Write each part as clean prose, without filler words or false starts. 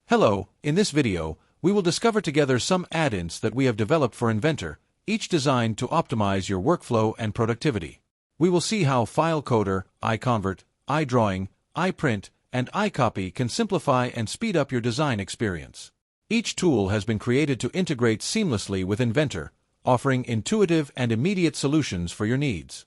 Hello, in this video, we will discover together some add-ins that we have developed for Inventor, each designed to optimize your workflow and productivity. We will see how File Coder, iConvert, iDrawing, iPrint, and iCopy can simplify and speed up your design experience. Each tool has been created to integrate seamlessly with Inventor, offering intuitive and immediate solutions for your needs.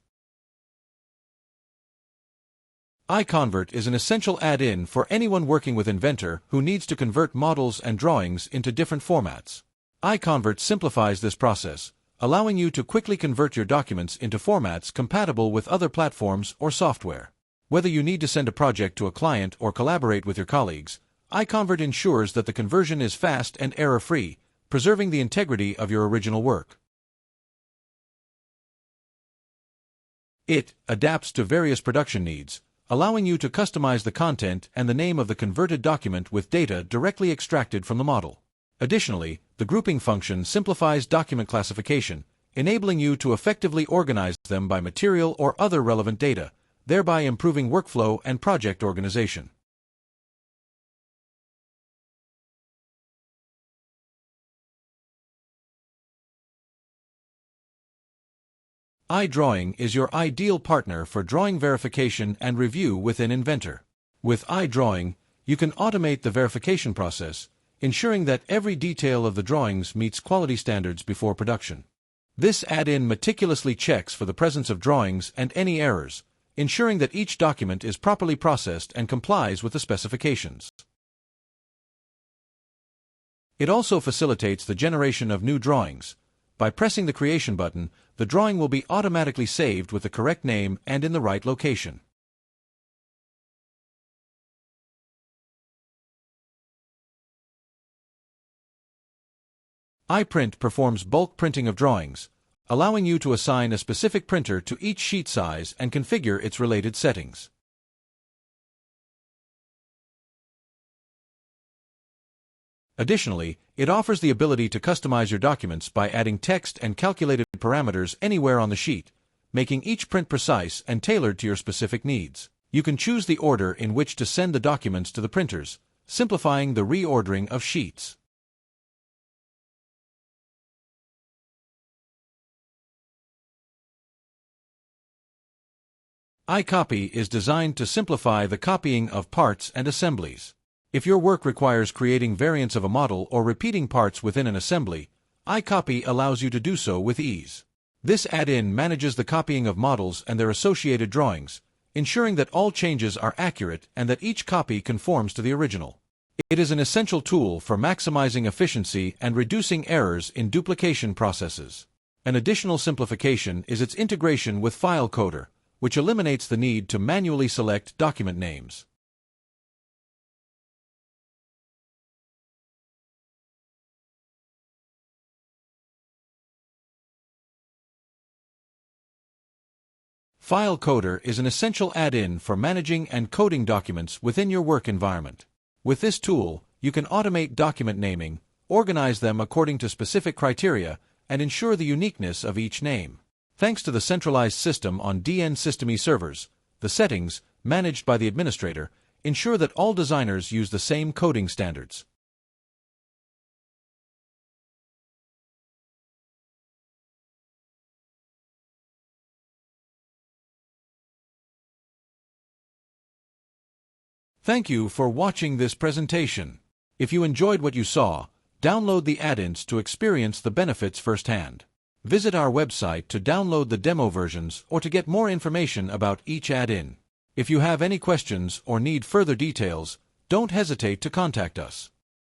iConvert is an essential add-in for anyone working with Inventor who needs to convert models and drawings into different formats. iConvert simplifies this process, allowing you to quickly convert your documents into formats compatible with other platforms or software. Whether you need to send a project to a client or collaborate with your colleagues, iConvert ensures that the conversion is fast and error-free, preserving the integrity of your original work. It adapts to various production needs, allowing you to customize the content and the name of the converted document with data directly extracted from the model. Additionally, the grouping function simplifies document classification, enabling you to effectively organize them by material or other relevant data, thereby improving workflow and project organization. iDrawing is your ideal partner for drawing verification and review within Inventor. With iDrawing, you can automate the verification process, ensuring that every detail of the drawings meets quality standards before production. This add-in meticulously checks for the presence of drawings and any errors, ensuring that each document is properly processed and complies with the specifications. It also facilitates the generation of new drawings. By pressing the Creation button, the drawing will be automatically saved with the correct name and in the right location. iPrint performs bulk printing of drawings, allowing you to assign a specific printer to each sheet size and configure its related settings. Additionally, it offers the ability to customize your documents by adding text and calculated parameters anywhere on the sheet, making each print precise and tailored to your specific needs. You can choose the order in which to send the documents to the printers, simplifying the reordering of sheets. iCopy is designed to simplify the copying of parts and assemblies. If your work requires creating variants of a model or repeating parts within an assembly, iCopy allows you to do so with ease. This add-in manages the copying of models and their associated drawings, ensuring that all changes are accurate and that each copy conforms to the original. It is an essential tool for maximizing efficiency and reducing errors in duplication processes. An additional simplification is its integration with File Coder, which eliminates the need to manually select document names. File Coder is an essential add-in for managing and coding documents within your work environment. With this tool, you can automate document naming, organize them according to specific criteria, and ensure the uniqueness of each name. Thanks to the centralized system on Sistemi servers, the settings, managed by the administrator, ensure that all designers use the same coding standards. Thank you for watching this presentation. If you enjoyed what you saw, download the add-ins to experience the benefits firsthand. Visit our website to download the demo versions or to get more information about each add-in. If you have any questions or need further details, don't hesitate to contact us.